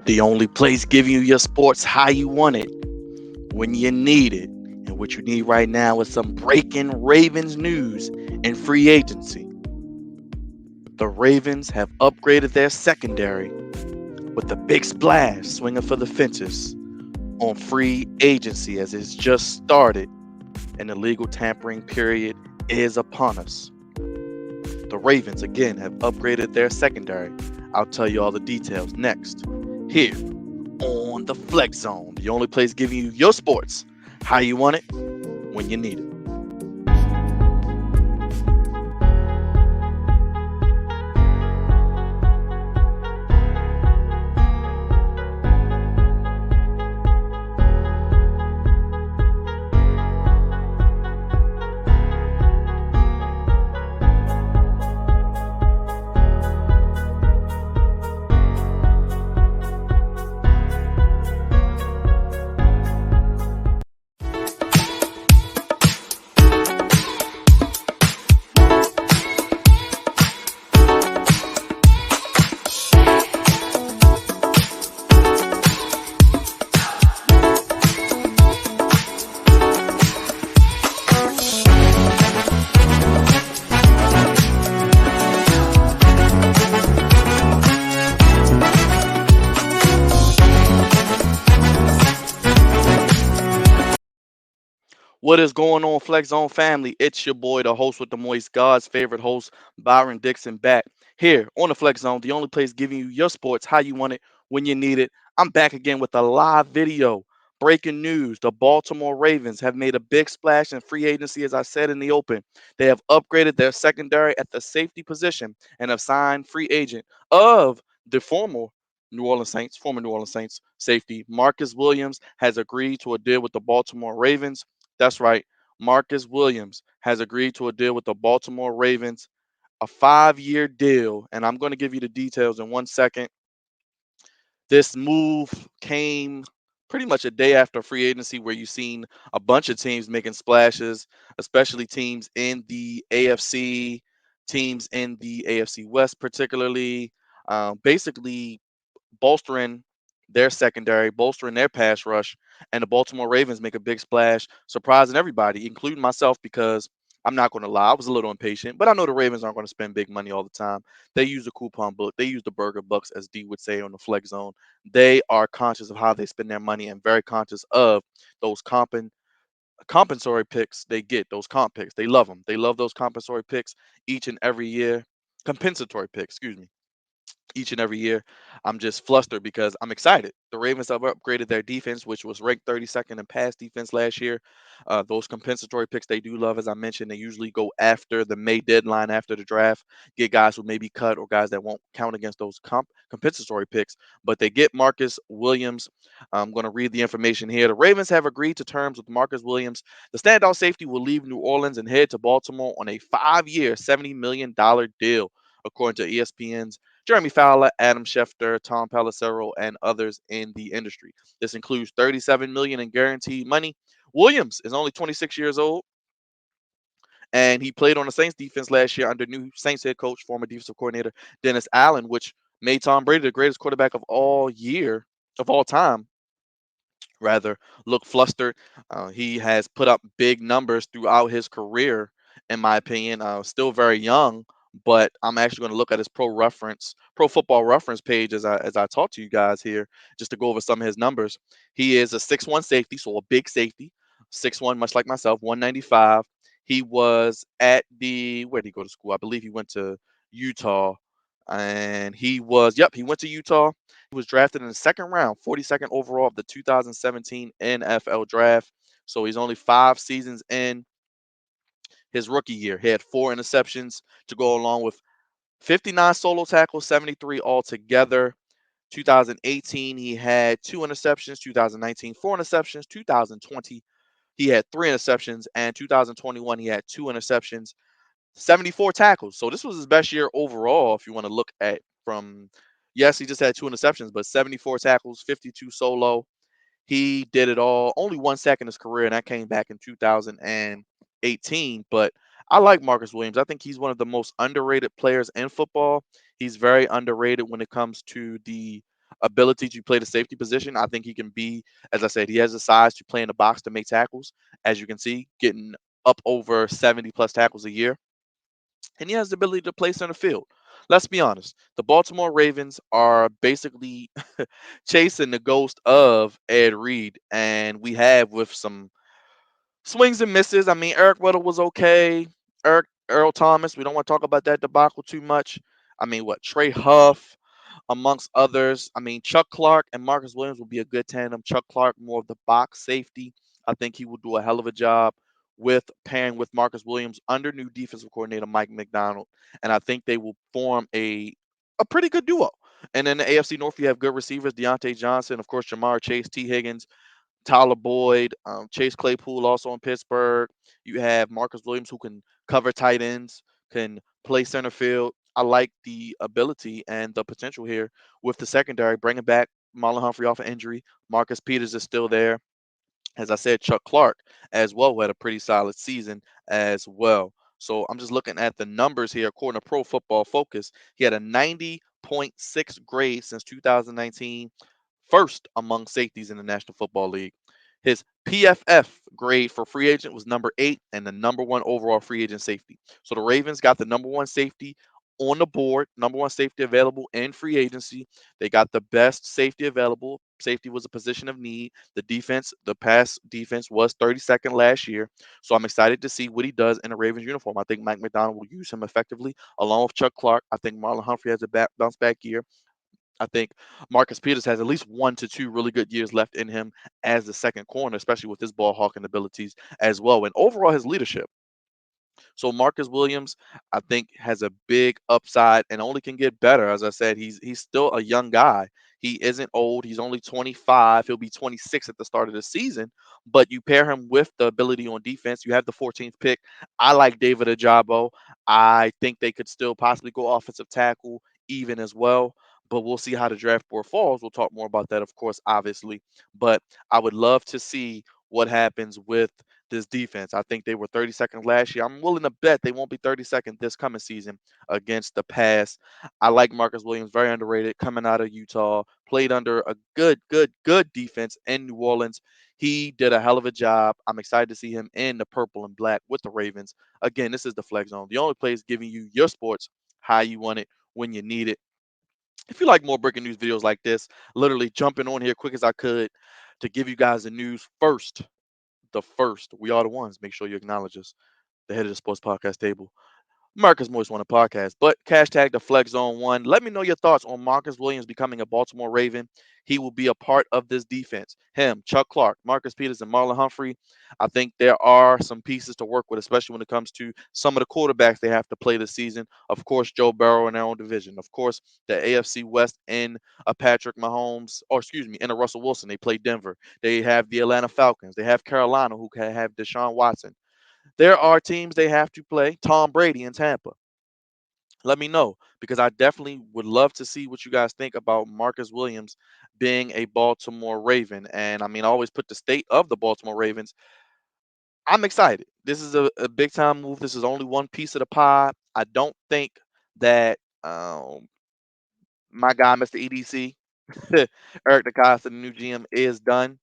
The only place giving you your sports how you want it, when you need it. And what you need right now is some breaking Ravens news and free agency. The Ravens have upgraded their secondary with a big splash swinging for the fences on free agency as it's just started and the legal tampering period is upon us. The Ravens again have upgraded their secondary. I'll tell you all the details next. Here on the Flex Zone, the only place giving you your sports how you want it when you need it. What is going on, Flex Zone family? It's your boy, the host with the moist, God's favorite host, Byron Dixon, back here on the Flex Zone, the only place giving you your sports how you want it when you need it. I'm back again with a live video. Breaking news: the Baltimore Ravens have made a big splash in free agency, as I said in the open. They have upgraded their secondary at the safety position and have signed free agent of the former New Orleans Saints safety Marcus Williams has agreed to a deal with the Baltimore Ravens. That's right. Marcus Williams has agreed to a deal with the Baltimore Ravens, a 5-year deal. And I'm going to give you the details in 1 second. This move came pretty much a day after free agency, where you've seen a bunch of teams making splashes, especially teams in the AFC, teams in the AFC West, particularly. Basically, bolstering their secondary, bolstering their pass rush, and the Baltimore Ravens make a big splash, surprising everybody, including myself, because I'm not going to lie, I was a little impatient, but I know the Ravens aren't going to spend big money all the time. They use the coupon book, they use the burger bucks, as D would say on the flex zone. They are conscious of how they spend their money and very conscious of those compensatory picks they get, those comp picks. They love them. They love those compensatory picks each and every year. Compensatory picks, excuse me, each and every year. I'm just flustered because I'm excited. The Ravens have upgraded their defense, which was ranked 32nd in pass defense last year. Those compensatory picks they do love, as I mentioned, they usually go after the May deadline, after the draft, get guys who may be cut or guys that won't count against those compensatory picks. But they get Marcus Williams. I'm going to read the information here. The Ravens have agreed to terms with Marcus Williams. The standout safety will leave New Orleans and head to Baltimore on a 5-year, $70 million deal, according to ESPN's Jeremy Fowler, Adam Schefter, Tom Pelissero, and others in the industry. This includes $37 million in guaranteed money. Williams is only 26 years old, and he played on the Saints defense last year under new Saints head coach, former defensive coordinator Dennis Allen, which made Tom Brady the greatest quarterback of all time, rather, look flustered. He has put up big numbers throughout his career, in my opinion. Still very young, but I'm actually going to look at his pro football reference page as I talk to you guys here, just to go over some of his numbers. He is a 6'1" safety, so a big safety, 6'1", much like myself, 195. He was at the where did he go to school? I believe he went to Utah, and he went to Utah. He was drafted in the second round, 42nd overall of the 2017 NFL draft. So he's only 5 seasons in his rookie year. He had 4 interceptions to go along with 59 solo tackles, 73 altogether. 2018, he had 2 interceptions. 2019, 4 interceptions. 2020, he had 3 interceptions. And 2021, he had 2 interceptions, 74 tackles. So this was his best year overall, if you want to look at from, yes, he just had 2 interceptions, but 74 tackles, 52 solo. He did it all. Only 1 sack in his career, and that came back in 2018. But I like Marcus Williams. I think he's one of the most underrated players in football. He's very underrated when it comes to the ability to play the safety position. I think he can be, as I said, he has the size to play in the box to make tackles, as you can see, getting up over 70 plus tackles a year. And he has the ability to play center field. Let's be honest. The Baltimore Ravens are basically chasing the ghost of Ed Reed, and we have with some swings and misses. I mean, Eric Weddle was okay. Earl Thomas, we don't want to talk about that debacle too much. I mean, what Trey Huff, amongst others. I mean, Chuck Clark and Marcus Williams will be a good tandem. Chuck Clark, more of the box safety. I think he will do a hell of a job with pairing with Marcus Williams under new defensive coordinator Mike McDonald, and I think they will form a pretty good duo. And in the AFC North, you have good receivers: Deontay Johnson, of course, Jamar Chase, T. Higgins, Tyler Boyd, Chase Claypool, also in Pittsburgh. You have Marcus Williams, who can cover tight ends, can play center field. I like the ability and the potential here with the secondary, bringing back Marlon Humphrey off of injury. Marcus Peters is still there. As I said, Chuck Clark as well, who had a pretty solid season as well. So I'm just looking at the numbers here. According to Pro Football Focus, he had a 90.6 grade since 2019, first among safeties in the National Football League. His PFF grade for free agent was number 8 and the number 1 overall free agent safety. So the Ravens got the number 1 safety on the board, number 1 safety available in free agency. They got the best safety available. Safety was a position of need. The defense, the pass defense was 32nd last year. So I'm excited to see what he does in a Ravens uniform. I think Mike McDonald will use him effectively along with Chuck Clark. I think Marlon Humphrey has a bounce back year. I think Marcus Peters has at least 1 to 2 really good years left in him as the second corner, especially with his ball hawking abilities as well. And overall, his leadership. So Marcus Williams, I think, has a big upside and only can get better. As I said, he's still a young guy. He isn't old. He's only 25. He'll be 26 at the start of the season. But you pair him with the ability on defense. You have the 14th pick. I like David Ajabo. I think they could still possibly go offensive tackle even as well. But we'll see how the draft board falls. We'll talk more about that, of course, obviously. But I would love to see what happens with this defense. I think they were 32nd last year. I'm willing to bet they won't be 32nd this coming season against the pass. I like Marcus Williams, very underrated, coming out of Utah, played under a good defense in New Orleans. He did a hell of a job. I'm excited to see him in the purple and black with the Ravens. Again, this is the Flex Zone, the only place giving you your sports how you want it when you need it. If you like more breaking news videos like this, literally jumping on here quick as I could to give you guys the news first, the first. We are the ones. Make sure you acknowledge us. The head of the sports podcast table. Marcus Morris won a podcast, but hashtag the Flex Zone One. Let me know your thoughts on Marcus Williams becoming a Baltimore Raven. He will be a part of this defense. Him, Chuck Clark, Marcus Peters, and Marlon Humphrey. I think there are some pieces to work with, especially when it comes to some of the quarterbacks they have to play this season. Of course, Joe Burrow in their own division. Of course, the AFC West in a Patrick Mahomes, or excuse me, in a Russell Wilson. They play Denver. They have the Atlanta Falcons. They have Carolina, who can have Deshaun Watson. There are teams they have to play. Tom Brady in Tampa. Let me know because I definitely would love to see what you guys think about Marcus Williams being a Baltimore Raven. And I mean, I always put the state of the Baltimore Ravens. I'm excited. This is a big time move. This is only one piece of the pie. I don't think that my guy, Mr. EDC, Eric DeCosta, the new GM, is done.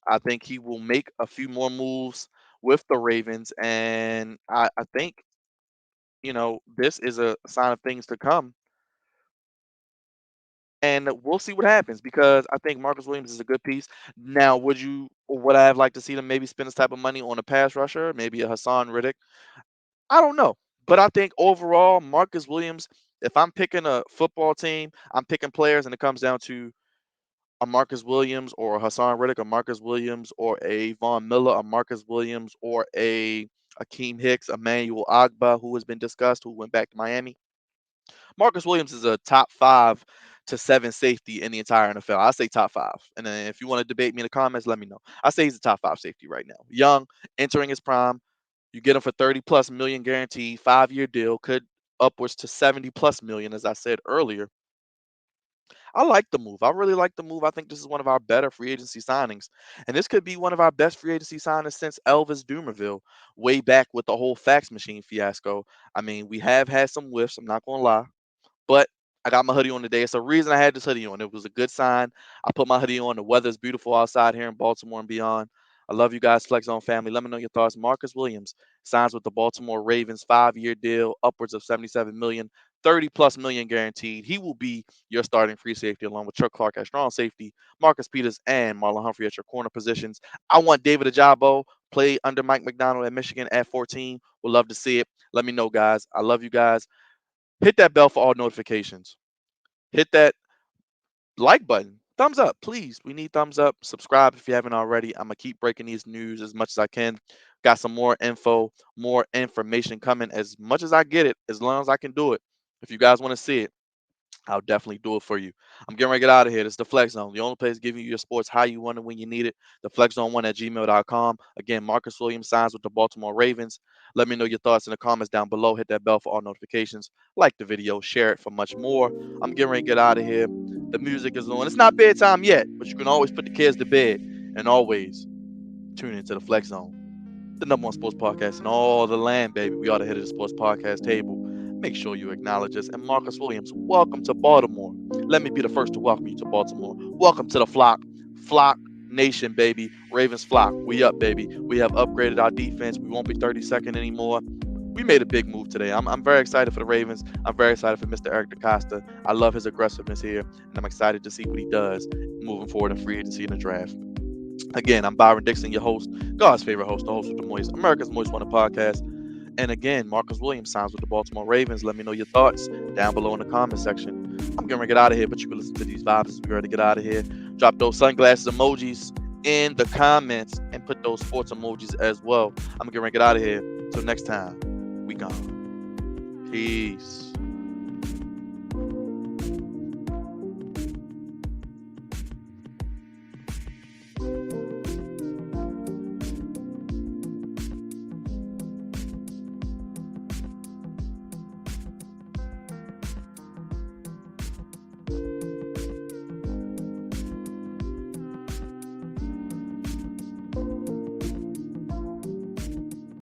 I think he will make a few more moves with the Ravens. And I think, this is a sign of things to come, and we'll see what happens because I think Marcus Williams is a good piece. Now, would I have liked to see them maybe spend this type of money on a pass rusher, maybe a Hassan Riddick? I don't know, but I think overall Marcus Williams. If I'm picking a football team, I'm picking players, and it comes down to a Marcus Williams or a Hassan Riddick, a Marcus Williams or a Von Miller, a Marcus Williams or a Akeem Hicks, Emmanuel Agba, who has been discussed, who went back to Miami. Marcus Williams is a top 5 to 7 safety in the entire NFL. I say top 5. And then if you want to debate me in the comments, let me know. I say he's a top 5 safety right now. Young, entering his prime. You get him for 30 plus million guaranteed, 5-year deal, could upwards to 70 plus million, as I said earlier. I like the move. I really like the move. I think this is one of our better free agency signings. And this could be one of our best free agency signings since Elvis Dumerville, way back with the whole fax machine fiasco. I mean, we have had some whiffs, I'm not going to lie. But I got my hoodie on today. It's a reason I had this hoodie on. It was a good sign. I put my hoodie on. The weather's beautiful outside here in Baltimore and beyond. I love you guys, Flex Zone family. Let me know your thoughts. Marcus Williams signs with the Baltimore Ravens, 5-year deal, upwards of 77 million, 30 plus million guaranteed. He will be your starting free safety along with Chuck Clark at strong safety, Marcus Peters and Marlon Humphrey at your corner positions. I want David Ajabo play under Mike McDonald at Michigan at 14. Would love to see it. Let me know, guys. I love you guys. Hit that bell for all notifications. Hit that like button. Thumbs up, please. We need thumbs up. Subscribe if you haven't already. I'm gonna keep breaking these news as much as I can. Got some more info, more information coming as much as I get it, as long as I can do it. If you guys want to see it, I'll definitely do it for you. I'm getting ready to get out of here. This is the Flex Zone, the only place giving you your sports how you want it when you need it. The Flex Zone 1 at gmail.com. Again, Marcus Williams signs with the Baltimore Ravens. Let me know your thoughts in the comments down below. Hit that bell for all notifications. Like the video, share it for much more. I'm getting ready to get out of here. The music is on. It's not bedtime yet, but you can always put the kids to bed. And always tune into the Flex Zone, the number one sports podcast in all the land, baby. We are the head of the sports podcast table. Make sure you acknowledge us. And Marcus Williams, welcome to Baltimore. Let me be the first to welcome you to Baltimore. Welcome to the flock. Flock Nation, baby. Ravens flock. We up, baby. We have upgraded our defense. We won't be 32nd anymore. We made a big move today. I'm very excited for the Ravens. I'm very excited for Mr. Eric DeCosta. I love his aggressiveness here, and I'm excited to see what he does moving forward in free agency in the draft. Again, I'm Byron Dixon, your host, God's favorite host, the host with the Moist, America's Most Wanted podcast. And again, Marcus Williams signs with the Baltimore Ravens. Let me know your thoughts down below in the comment section. I'm going to get out of here, but you can listen to these vibes as we ready to get out of here. Drop those sunglasses emojis in the comments and put those sports emojis as well. I'm going to get out of here. Till next time, we gone. Peace.